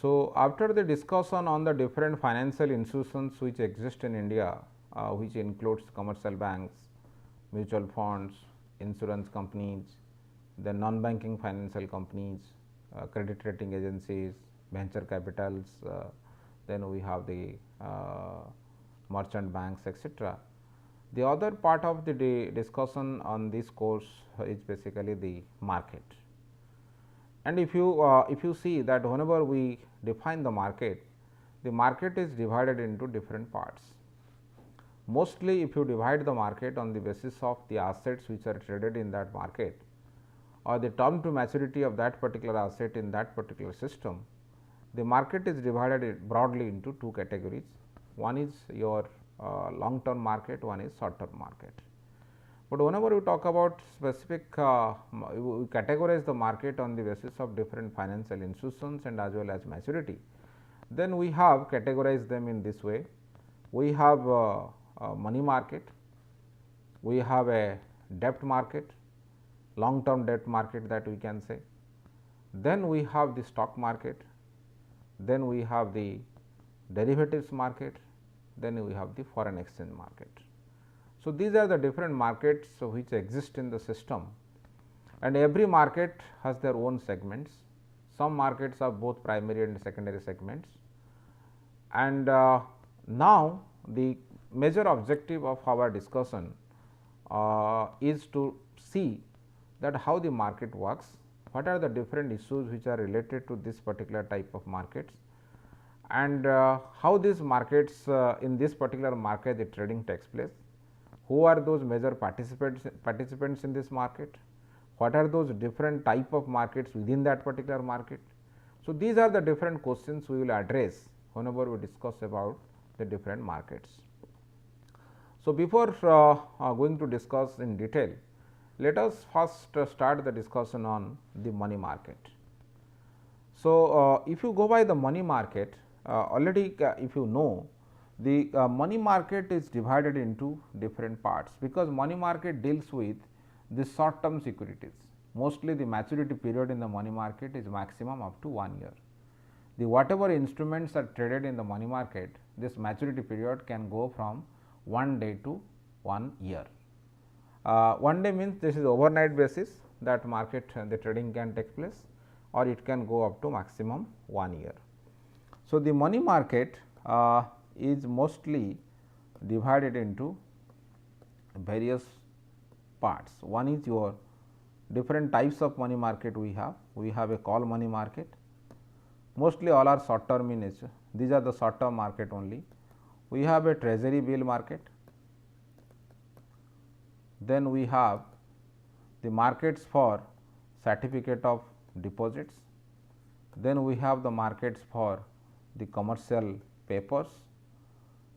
So, after the discussion on the different financial institutions which exist in India, which includes commercial banks, mutual funds, insurance companies, the non-banking financial companies, credit rating agencies, venture capitals, then we have the merchant banks, etc. The other part of the discussion on this course is basically the market. And if you see that whenever we define the market is divided into different parts. Mostly if you divide the market on the basis of the assets which are traded in that market or the term to maturity of that particular asset in that particular system, the market is divided broadly into two categories. One is your long term market, one is short term market. But whenever we talk about specific, we categorize the market on the basis of different financial institutions and as well as maturity. Then we have categorized them in this way. We have a money market, we have a debt market, long term debt market that we can say. Then we have the stock market, then we have the derivatives market, then we have the foreign exchange market. So, these are the different markets which exist in the system, and every market has their own segments. Some markets have both primary and secondary segments, and now the major objective of our discussion is to see that how the market works, what are the different issues which are related to this particular type of markets, and how these markets in this particular market the trading takes place, who are those major participants in this market, what are those different type of markets within that particular market. So, these are the different questions we will address whenever we discuss about the different markets. So, before going to discuss in detail, let us first start the discussion on the money market. So, if you go by the money market, already if you know, the money market is divided into different parts, because money market deals with the short term securities. Mostly the maturity period in the money market is maximum up to 1 year. The whatever instruments are traded in the money market, this maturity period can go from 1 day to 1 year. 1 day means this is overnight basis, that market the trading can take place, or it can go up to maximum 1 year. So, the money market is mostly divided into various parts. One is your different types of money market we have. We have a call money market, mostly all are short term in nature, these are the short term market only. We have a treasury bill market, then we have the markets for certificate of deposits, then we have the markets for the commercial papers,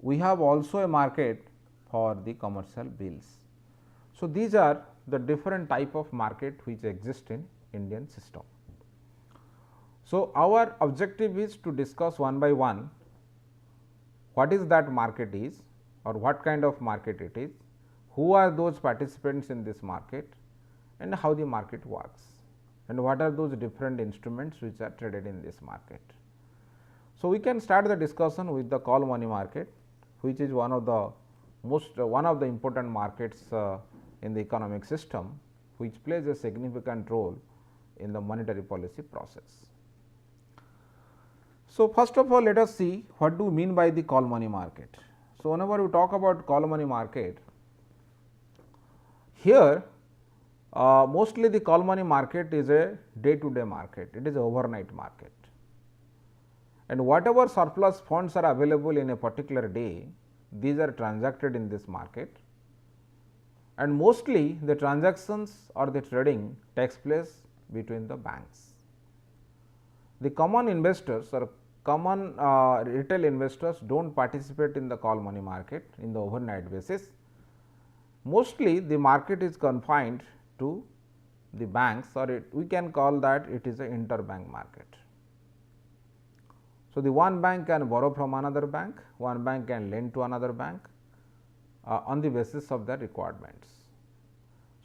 we have also a market for the commercial bills. So, these are the different type of market which exist in Indian system. So, our objective is to discuss one by one what is that market is, or what kind of market it is, who are those participants in this market, and how the market works, and what are those different instruments which are traded in this market. So, we can start the discussion with the call money market, which is one of the important markets in the economic system, which plays a significant role in the monetary policy process. So, first of all, let us see what do we mean by the call money market. So, whenever we talk about call money market, here mostly the call money market is a day to day market, it is an overnight market, and whatever surplus funds are available in a particular day, these are transacted in this market, and mostly the transactions or the trading takes place between the banks. The common investors or common retail investors do not participate in the call money market in the overnight basis. Mostly the market is confined to the banks, or we can call that it is an interbank market. So, the one bank can borrow from another bank, one bank can lend to another bank on the basis of their requirements.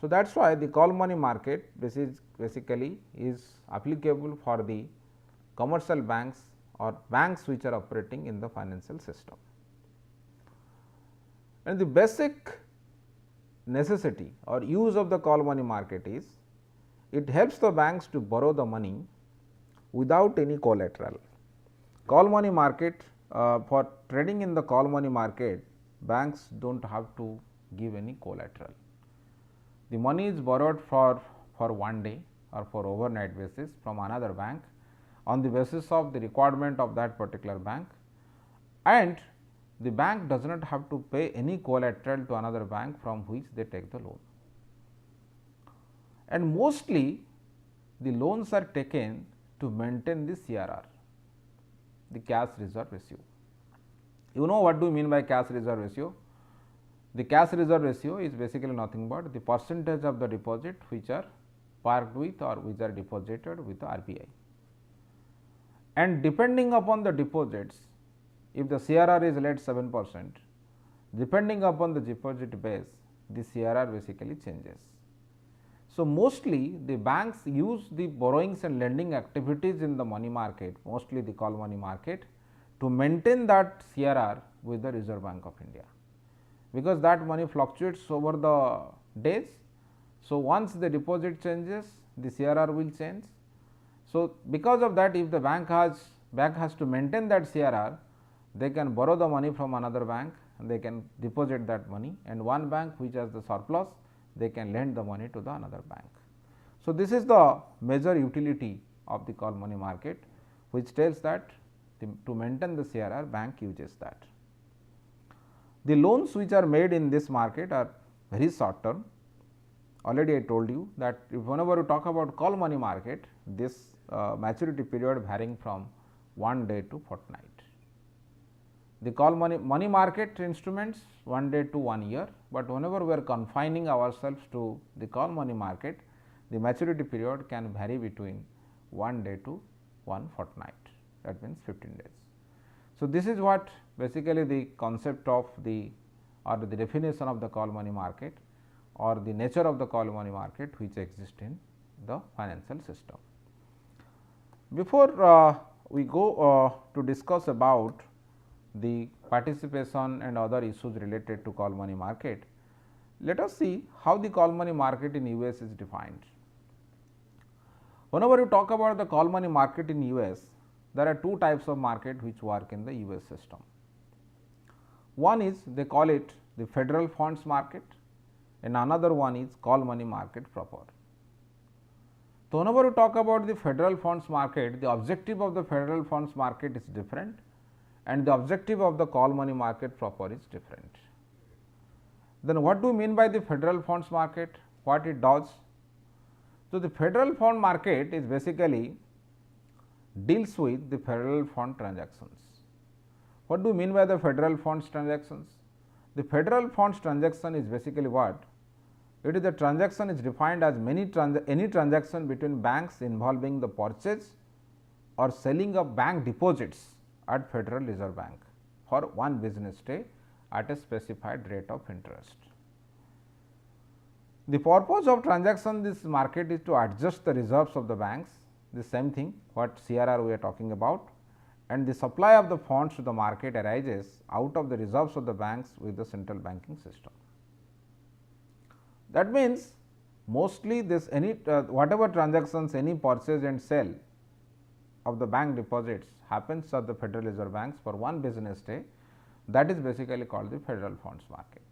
So, that is why the call money market basically is applicable for the commercial banks or banks which are operating in the financial system. And the basic necessity or use of the call money market is it helps the banks to borrow the money without any collateral. Call money market, for trading in the call money market, banks do not have to give any collateral. The money is borrowed for one day or for overnight basis from another bank on the basis of the requirement of that particular bank, and the bank does not have to pay any collateral to another bank from which they take the loan. And mostly the loans are taken to maintain the CRR, the cash reserve ratio. You know what do you mean by cash reserve ratio? The cash reserve ratio is basically nothing but the percentage of the deposit which are parked with or which are deposited with the RBI. And depending upon the deposits, if the CRR is let 7%, depending upon the deposit base, the CRR basically changes. So, mostly the banks use the borrowings and lending activities in the money market, mostly the call money market, to maintain that CRR with the Reserve Bank of India, because that money fluctuates over the days. So, once the deposit changes, the CRR will change. So, because of that, if the bank has to maintain that CRR, they can borrow the money from another bank and they can deposit that money, and one bank which has the surplus, they can lend the money to the another bank. So, this is the major utility of the call money market, which tells that to maintain the CRR, bank uses that. The loans which are made in this market are very short term. Already I told you that if whenever you talk about call money market, this maturity period varying from 1 day to fortnight. The call money market instruments 1 day to 1 year, but whenever we are confining ourselves to the call money market, the maturity period can vary between 1 day to 1 fortnight, that means 15 days. So, this is what basically the concept of the or the definition of the call money market or the nature of the call money market which exists in the financial system. Before we go to discuss about the participation and other issues related to call money market, let us see how the call money market in US is defined. Whenever you talk about the call money market in US, there are two types of market which work in the US system. One is they call it the federal funds market, and another one is call money market proper. So, whenever you talk about the federal funds market, the objective of the federal funds market is different and the objective of the call money market proper is different. Then what do you mean by the federal funds market? What it does? So, the federal fund market is basically deals with the federal fund transactions. What do you mean by the federal funds transactions? The federal funds transaction is basically what? It is the transaction is defined as any transaction between banks involving the purchase or selling of bank deposits at Federal Reserve Bank for one business day at a specified rate of interest. The purpose of transaction this market is to adjust the reserves of the banks, the same thing what CRR we are talking about, and the supply of the funds to the market arises out of the reserves of the banks with the central banking system. That means, mostly this whatever transactions, any purchase and sale of the bank deposits happens at the Federal Reserve Banks for one business day, that is basically called the federal funds market.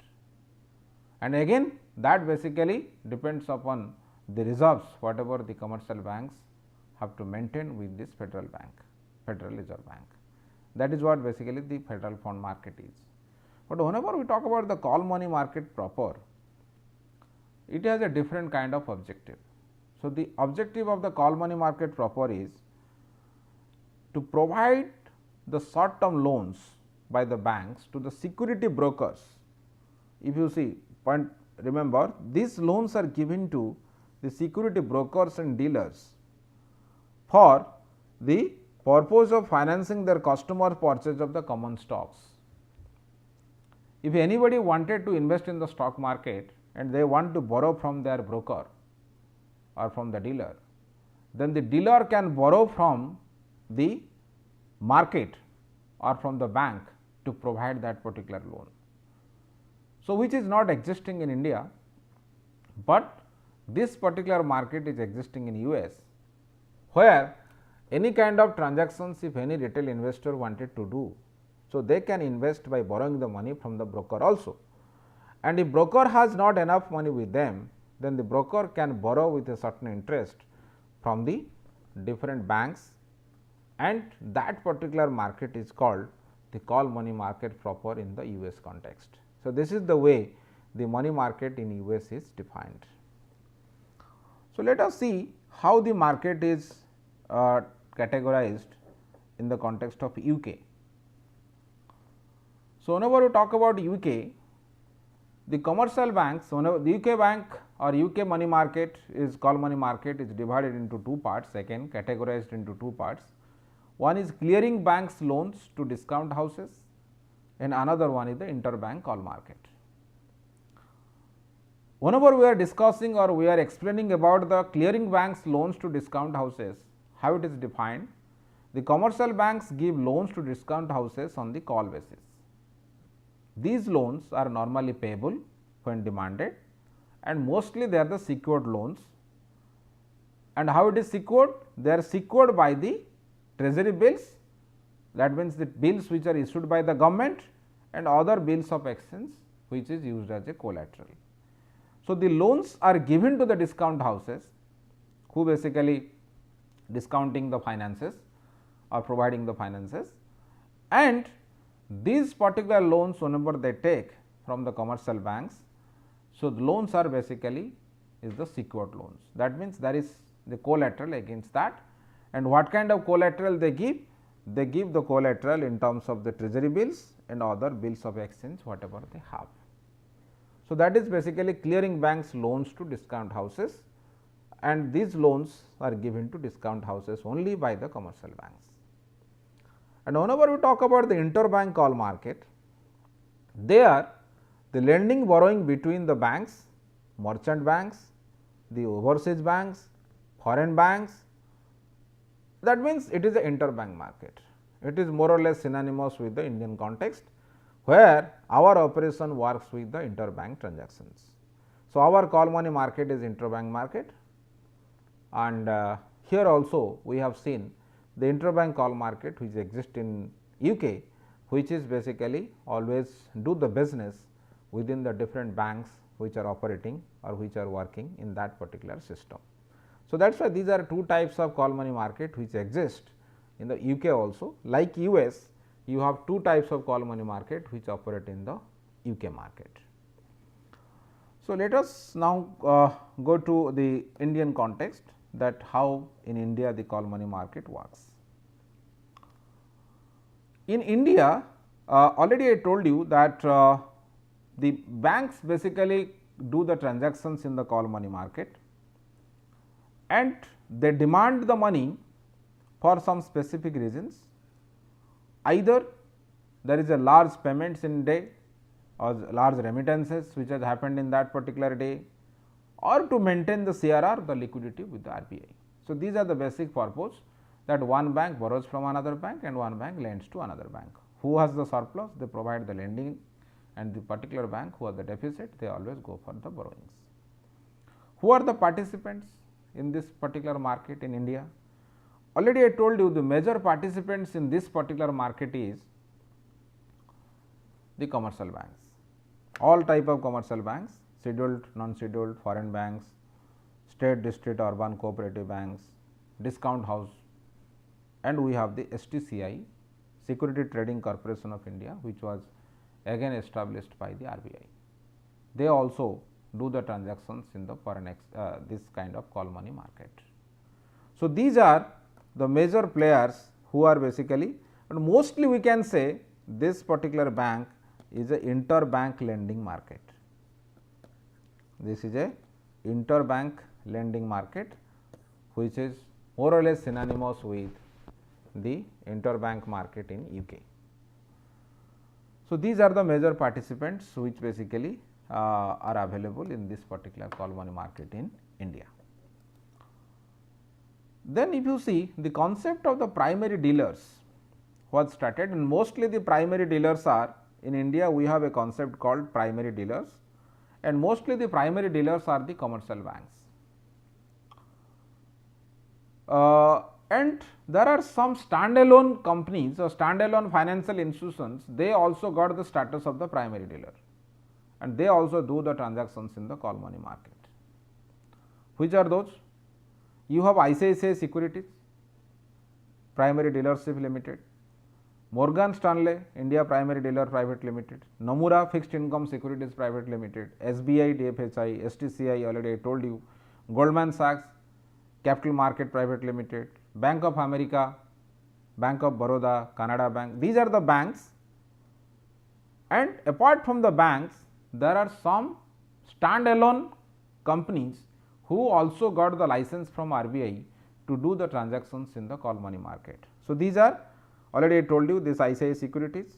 And again that basically depends upon the reserves whatever the commercial banks have to maintain with this Federal Reserve Bank. That is what basically the federal fund market is. But whenever we talk about the call money market proper, it has a different kind of objective. So, the objective of the call money market proper is to provide the short term loans by the banks to the security brokers. If you see, remember these loans are given to the security brokers and dealers for the purpose of financing their customer purchase of the common stocks. If anybody wanted to invest in the stock market and they want to borrow from their broker or from the dealer, then the dealer can borrow from the market or from the bank to provide that particular loan. So, which is not existing in India, but this particular market is existing in US, where any kind of transactions if any retail investor wanted to do, so they can invest by borrowing the money from the broker also, and if broker has not enough money with them, then the broker can borrow with a certain interest from the different banks, and that particular market is called the call money market proper in the US context. So, this is the way the money market in US is defined. So, let us see how the market is categorized in the context of UK. So, whenever we talk about UK, the commercial banks, whenever the UK bank or UK money market is call money market is divided into two parts, again categorized into two parts. One is clearing banks loans to discount houses and another one is the interbank call market. Whenever we are discussing or we are explaining about the clearing banks loans to discount houses, how it is defined? The commercial banks give loans to discount houses on the call basis. These loans are normally payable when demanded and mostly they are the secured loans. And how it is secured? They are secured by the treasury bills, that means the bills which are issued by the government and other bills of exchange which is used as a collateral. So, the loans are given to the discount houses who basically discounting the finances or providing the finances, and these particular loans whenever they take from the commercial banks. So, the loans are basically is the secured loans, that means there is the collateral against that. And what kind of collateral they give? They give the collateral in terms of the treasury bills and other bills of exchange whatever they have. So, that is basically clearing banks loans to discount houses, and these loans are given to discount houses only by the commercial banks. And whenever we talk about the interbank call market, they are the lending borrowing between the banks, merchant banks, the overseas banks, foreign banks. That means, it is an interbank market. It is more or less synonymous with the Indian context, where our operation works with the interbank transactions. So, our call money market is interbank market, and here also we have seen the interbank call market which exists in UK, which is basically always do the business within the different banks which are operating or which are working in that particular system. So, that is why these are two types of call money market which exist in the UK also. Like US, you have two types of call money market which operate in the UK market. So, let us now go to the Indian context, that how in India the call money market works. In India, already I told you that the banks basically do the transactions in the call money market, and they demand the money for some specific reasons. Either there is a large payments in day or large remittances which has happened in that particular day, or to maintain the CRR, the liquidity with the RBI. So, these are the basic purpose, that one bank borrows from another bank and one bank lends to another bank. Who has the surplus? They provide the lending, and the particular bank who has the deficit, they always go for the borrowings. Who are the participants in this particular market in India? Already I told you the major participants in this particular market is the commercial banks, all type of commercial banks, scheduled, non-scheduled, foreign banks, state, district, urban, cooperative banks, discount house, and we have the STCI, Security Trading Corporation of India, which was again established by the RBI. They also do the transactions in the foreign this kind of call money market. So, these are the major players who are basically, and mostly we can say this particular bank is a interbank lending market. This is a interbank lending market which is more or less synonymous with the interbank market in UK. So, these are the major participants which basically are available in this particular call money market in India. Then if you see the concept of the primary dealers was started, and mostly the primary dealers are in India. We have a concept called primary dealers, and mostly the primary dealers are the commercial banks. And there are some standalone companies or standalone financial institutions, they also got the status of the primary dealer, and they also do the transactions in the call money market. Which are those? You have ICICI Securities, Primary Dealership Limited, Morgan Stanley India Primary Dealer Private Limited, Nomura Fixed Income Securities Private Limited, SBI DFHI, STCI already I told you, Goldman Sachs Capital Market Private Limited, Bank of America, Bank of Baroda, Canada Bank. These are the banks, and apart from the banks there are some standalone companies who also got the license from RBI to do the transactions in the call money market. So, these are already I told you, this ICICI Securities,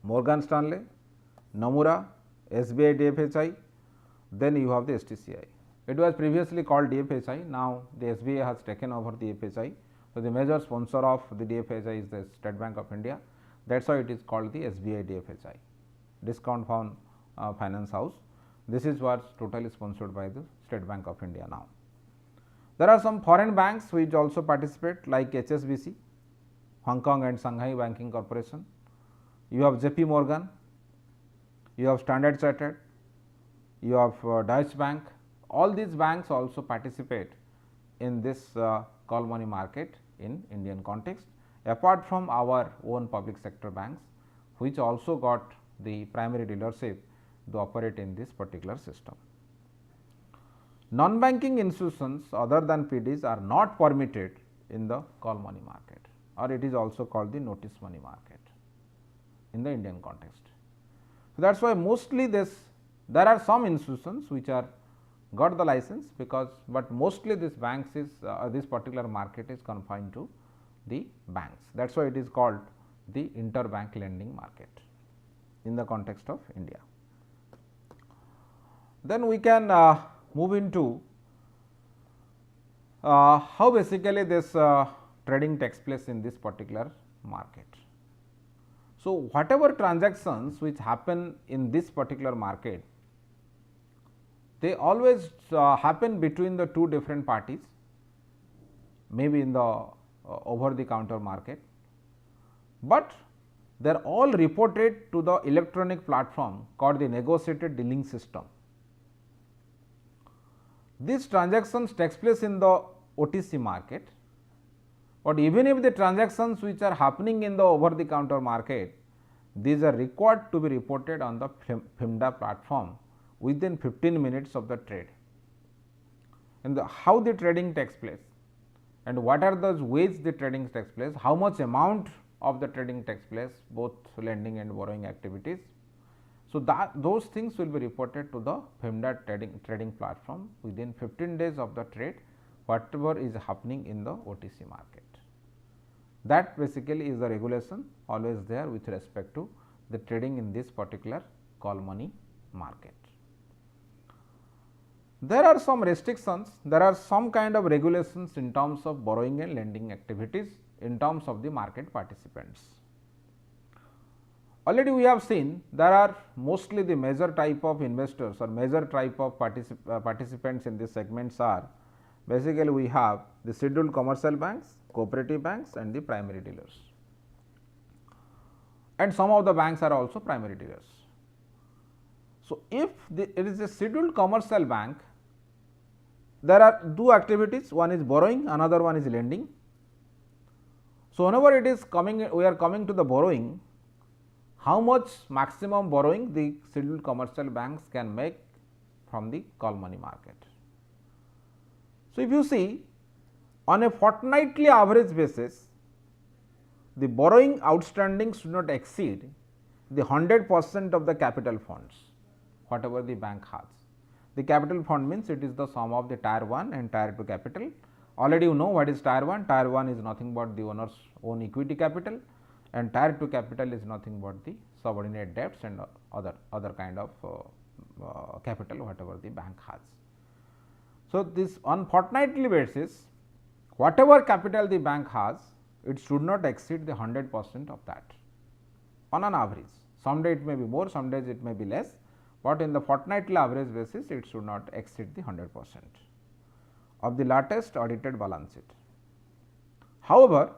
Morgan Stanley, Nomura, SBI DFHI, then you have the STCI. It was previously called DFHI, now the SBI has taken over the DFHI. So, the major sponsor of the DFHI is the State Bank of India, that is why it is called the SBI DFHI, Discount Fund Finance House. This is what is totally sponsored by the State Bank of India now. There are some foreign banks which also participate like HSBC, Hong Kong and Shanghai Banking Corporation, you have JP Morgan, you have Standard Chartered, you have Deutsche Bank. All these banks also participate in this call money market in Indian context, apart from our own public sector banks which also got the primary dealership to operate in this particular system. Non-banking institutions other than PDs are not permitted in the call money market, or it is also called the notice money market in the Indian context. So, that is why mostly there are some institutions which are got the license, because but mostly this banks is this particular market is confined to the banks. That is why it is called the interbank lending market in the context of India. Then we can move into how basically this trading takes place in this particular market. So, whatever transactions which happen in this particular market, they always happen between the two different parties, maybe in the over the counter market, but they are all reported to the electronic platform called the negotiated dealing system. These transactions takes place in the OTC market, but even if the transactions which are happening in the over the counter market, these are required to be reported on the FIMDA platform within 15 minutes of the trade. And how the trading takes place and what are those ways the trading takes place, how much amount of the trading takes place, both lending and borrowing activities. So, those things will be reported to the FIMDA trading platform within 15 days of the trade, whatever is happening in the OTC market. That basically is the regulation always there with respect to the trading in this particular call money market. There are some restrictions, there are some kind of regulations in terms of borrowing and lending activities in terms of the market participants. Already we have seen there are mostly the major type of investors or major type of participants in these segments are basically we have the scheduled commercial banks, cooperative banks and the primary dealers, and some of the banks are also primary dealers. So, if it is a scheduled commercial bank, there are two activities, one is borrowing, another one is lending. So, whenever it is coming, we are coming to the borrowing, how much maximum borrowing the scheduled commercial banks can make from the call money market. So, if you see on a fortnightly average basis, the borrowing outstanding should not exceed the 100% of the capital funds, whatever the bank has. The capital fund means it is the sum of the tier 1 and tier 2 capital. Already you know what is tier 1, tier 1 is nothing but the owner's own equity capital, and tier 2 capital is nothing but the subordinate debts and other kind of capital whatever the bank has. So, this on fortnightly basis, whatever capital the bank has, it should not exceed the 100% of that on an average. Some day it may be more, some days it may be less, but in the fortnightly average basis it should not exceed the 100% of the latest audited balance sheet. However,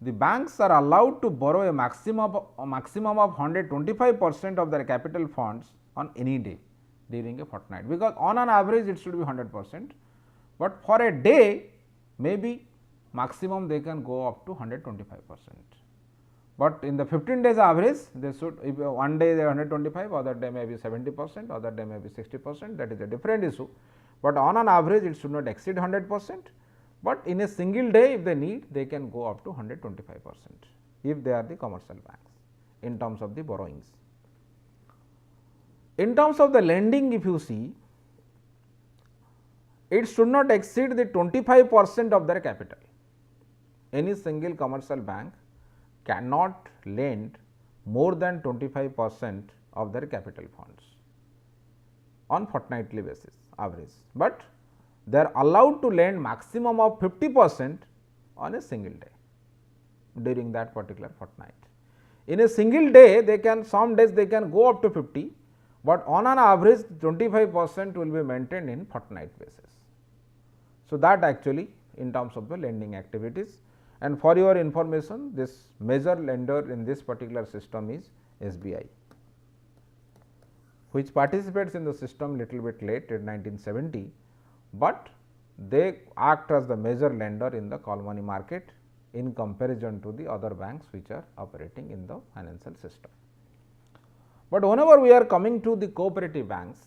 the banks are allowed to borrow a maximum of 125% of their capital funds on any day during a fortnight, because on an average it should be 100%, but for a day maybe maximum they can go up to 125%. But in the 15 days average they should, if one day they are 125, other day may be 70%, other day may be 60%, that is a different issue, but on an average it should not exceed 100%, but in a single day if they need they can go up to 125% if they are the commercial banks in terms of the borrowings. In terms of the lending, if you see, it should not exceed the 25% of their capital. Any single commercial bank cannot lend more than 25% of their capital funds on fortnightly basis average, but they are allowed to lend maximum of 50% on a single day during that particular fortnight. In a single day they can, some days they can go up to 50, but on an average 25% will be maintained in fortnight basis. So, that actually in terms of the lending activities, and for your information, this major lender in this particular system is SBI, which participates in the system little bit late in 1970, but they act as the major lender in the call money market in comparison to the other banks which are operating in the financial system. But whenever we are coming to the cooperative banks,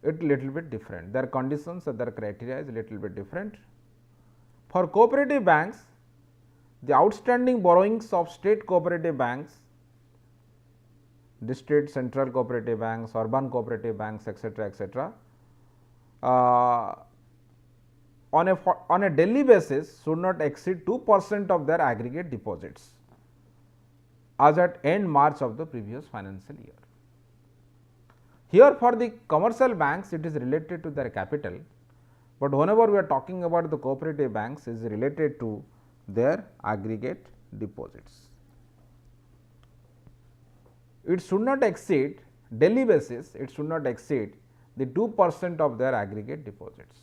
it little bit different, their conditions and their criteria is little bit different. For cooperative banks, the outstanding borrowings of state cooperative banks, district, central cooperative banks, urban cooperative banks, etc., on a daily basis should not exceed 2% of their aggregate deposits as at end March of the previous financial year. Here for the commercial banks it is related to their capital, but whenever we are talking about the cooperative banks is related to their aggregate deposits. It should not exceed, daily basis it should not exceed the 2% of their aggregate deposits.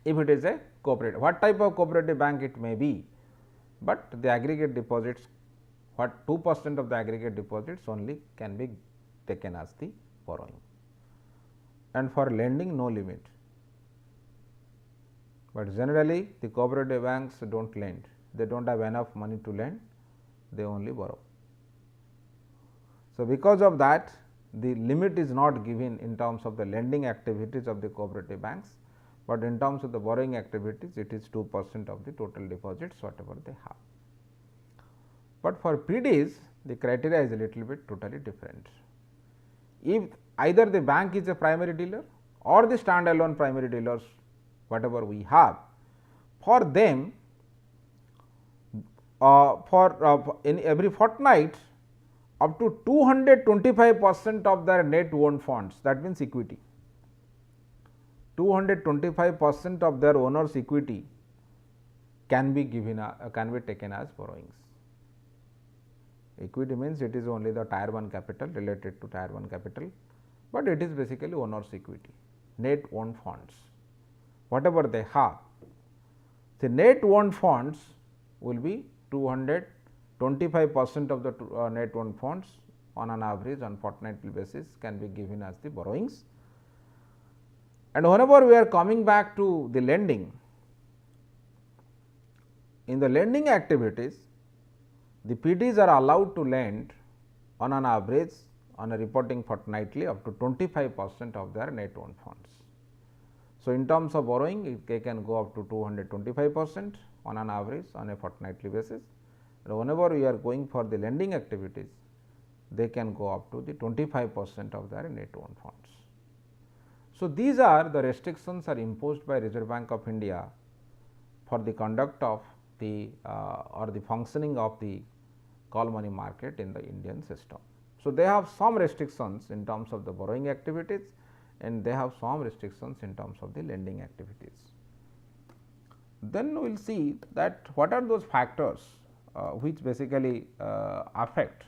If it is a cooperative, what type of cooperative bank it may be, but the aggregate deposits, what 2% of the aggregate deposits only can be taken as the borrowing, and for lending no limit. But generally the cooperative banks do not lend, they do not have enough money to lend, they only borrow. So, because of that the limit is not given in terms of the lending activities of the cooperative banks, but in terms of the borrowing activities it is 2% of the total deposits whatever they have. But for PDs the criteria is a little bit totally different. If either the bank is a primary dealer or the standalone primary dealers whatever we have, for them in every fortnight up to 225% of their net own funds, that means equity, 225% of their owners equity can be given can be taken as borrowings. Equity means it is only the tier 1 capital related to tier 1 capital, but it is basically owners equity, net owned funds whatever they have. The net owned funds will be 225% of the net owned funds on an average on fortnightly basis can be given as the borrowings. And whenever we are coming back to the lending, in the lending activities the PDs are allowed to lend on an average on a reporting fortnightly up to 25% of their net owned funds. So, in terms of borrowing they can go up to 225% on an average on a fortnightly basis, and whenever we are going for the lending activities they can go up to the 25% of their net owned funds. So, these are the restrictions are imposed by Reserve Bank of India for the conduct of the or the functioning of the call money market in the Indian system. So, they have some restrictions in terms of the borrowing activities and they have some restrictions in terms of the lending activities. then we will see that what are those factors which basically affect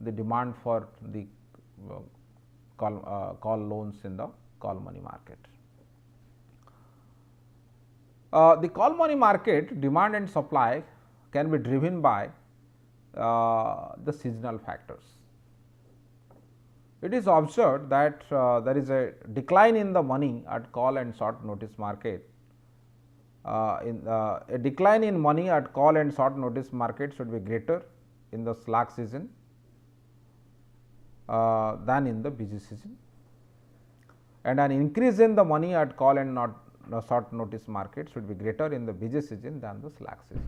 the demand for the call loans in the call money market. The call money market demand and supply can be driven by the seasonal factors. It is observed that there is a decline in the money at call and short notice market. A decline in money at call and short notice market should be greater in the slack season than in the busy season, and an increase in the money at call and short notice market should be greater in the busy season than the slack season.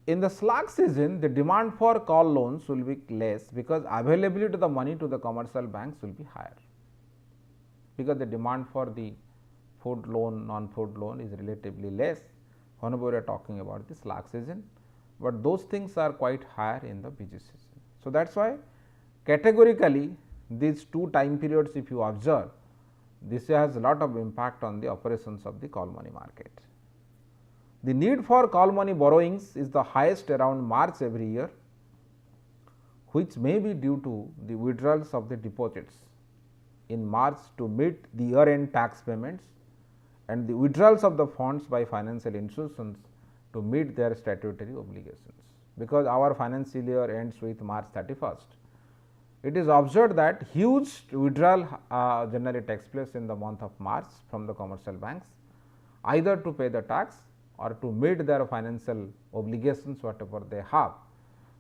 In the slack season, the demand for call loans will be less because availability of the money to the commercial banks will be higher, because the demand for the food loan, non-food loan is relatively less whenever we are talking about the slack season, but those things are quite higher in the busy season. So, that is why categorically these two time periods, if you observe, this has a lot of impact on the operations of the call money market. The need for call money borrowings is the highest around March every year, which may be due to the withdrawals of the deposits in March to meet the year end tax payments and the withdrawals of the funds by financial institutions to meet their statutory obligations. Because our financial year ends with March 31st, it is observed that huge withdrawal generally takes place in the month of March from the commercial banks, either to pay the tax or to meet their financial obligations whatever they have.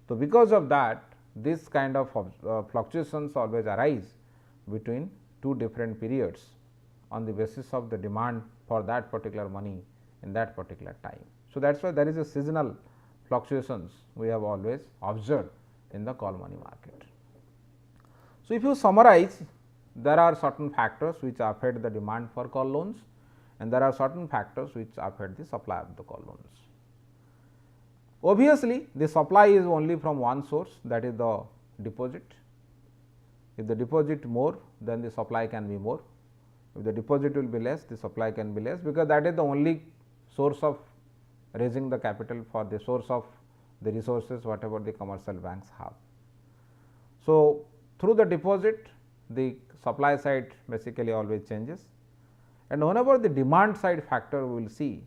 So, because of that, this kind of fluctuations always arise between two different periods on the basis of the demand for that particular money in that particular time. So, that is why there is a seasonal fluctuations we have always observed in the call money market. So, if you summarize, there are certain factors which affect the demand for call loans and there are certain factors which affect the supply of the call loans. Obviously, the supply is only from one source, that is the deposit. If the deposit more, then the supply can be more. If the deposit will be less, the supply can be less, because that is the only source of raising the capital for the source of the resources whatever the commercial banks have. So, through the deposit, the supply side basically always changes, and whenever the demand side factor we will see,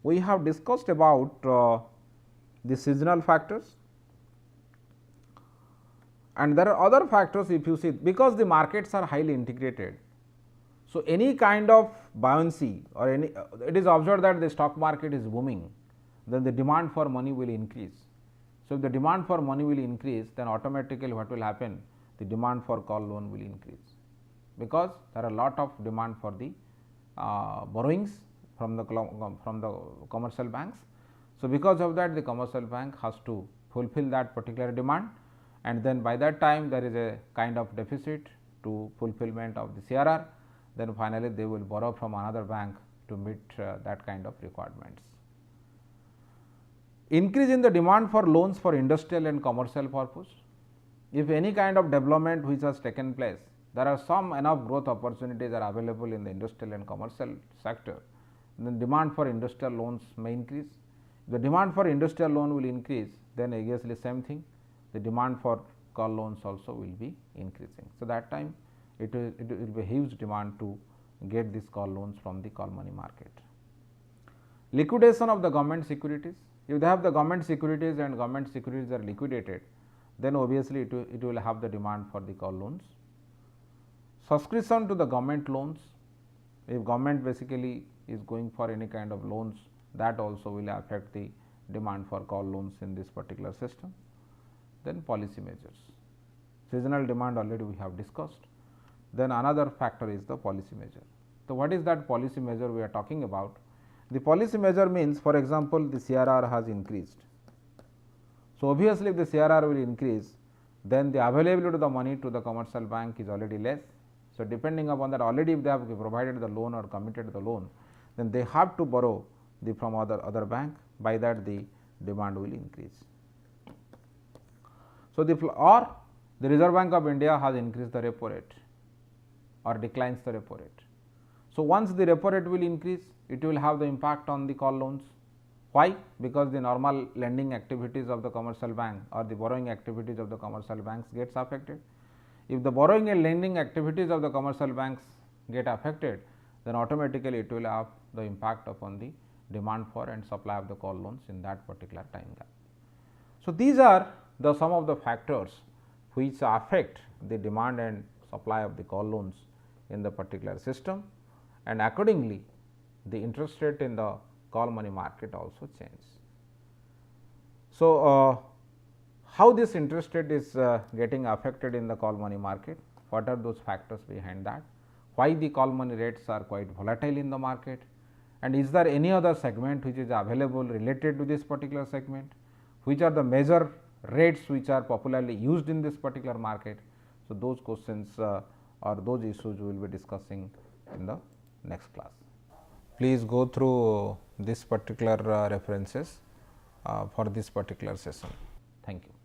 we have discussed about the seasonal factors, and there are other factors if you see, because the markets are highly integrated. So, any kind of buoyancy or any it is observed that the stock market is booming, then the demand for money will increase. So, if the demand for money will increase, then automatically what will happen? The demand for call loan will increase, because there are a lot of demand for the borrowings from the commercial banks. So, because of that the commercial bank has to fulfill that particular demand, and then by that time there is a kind of deficit to fulfillment of the CRR, then finally they will borrow from another bank to meet that kind of requirements. Increase in the demand for loans for industrial and commercial purpose. If any kind of development which has taken place, there are some enough growth opportunities are available in the industrial and commercial sector, then demand for industrial loans may increase. The demand for industrial loan will increase, then obviously same thing, the demand for call loans also will be increasing. So, that time it will be a huge demand to get these call loans from the call money market. Liquidation of the government securities. If they have the government securities and government securities are liquidated, then obviously it will have the demand for the call loans. Subscription to the government loans. If government basically is going for any kind of loans, that also will affect the demand for call loans in this particular system. Then policy measures. Seasonal demand already we have discussed. Then another factor is the policy measure. So, what is that policy measure we are talking about? The policy measure means, for example, the CRR has increased. So, obviously, if the CRR will increase, then the availability of the money to the commercial bank is already less. So, depending upon that, already if they have provided the loan or committed the loan, then they have to borrow from other bank, by that the demand will increase. So, the Reserve Bank of India has increased the repo rate or declines the repo rate. So, once the repo rate will increase, it will have the impact on the call loans. Why? Because the normal lending activities of the commercial bank or the borrowing activities of the commercial banks gets affected. If the borrowing and lending activities of the commercial banks get affected, then automatically it will have the impact upon the demand for and supply of the call loans in that particular time gap. So, these are the some of the factors which affect the demand and supply of the call loans in the particular system, and accordingly the interest rate in the call money market also changes. So, how this interest rate is getting affected in the call money market? What are those factors behind that? Why the call money rates are quite volatile in the market, and is there any other segment which is available related to this particular segment? Which are the major rates which are popularly used in this particular market? So, those questions or those issues we will be discussing in the next class. Please go through this particular references for this particular session. Thank you.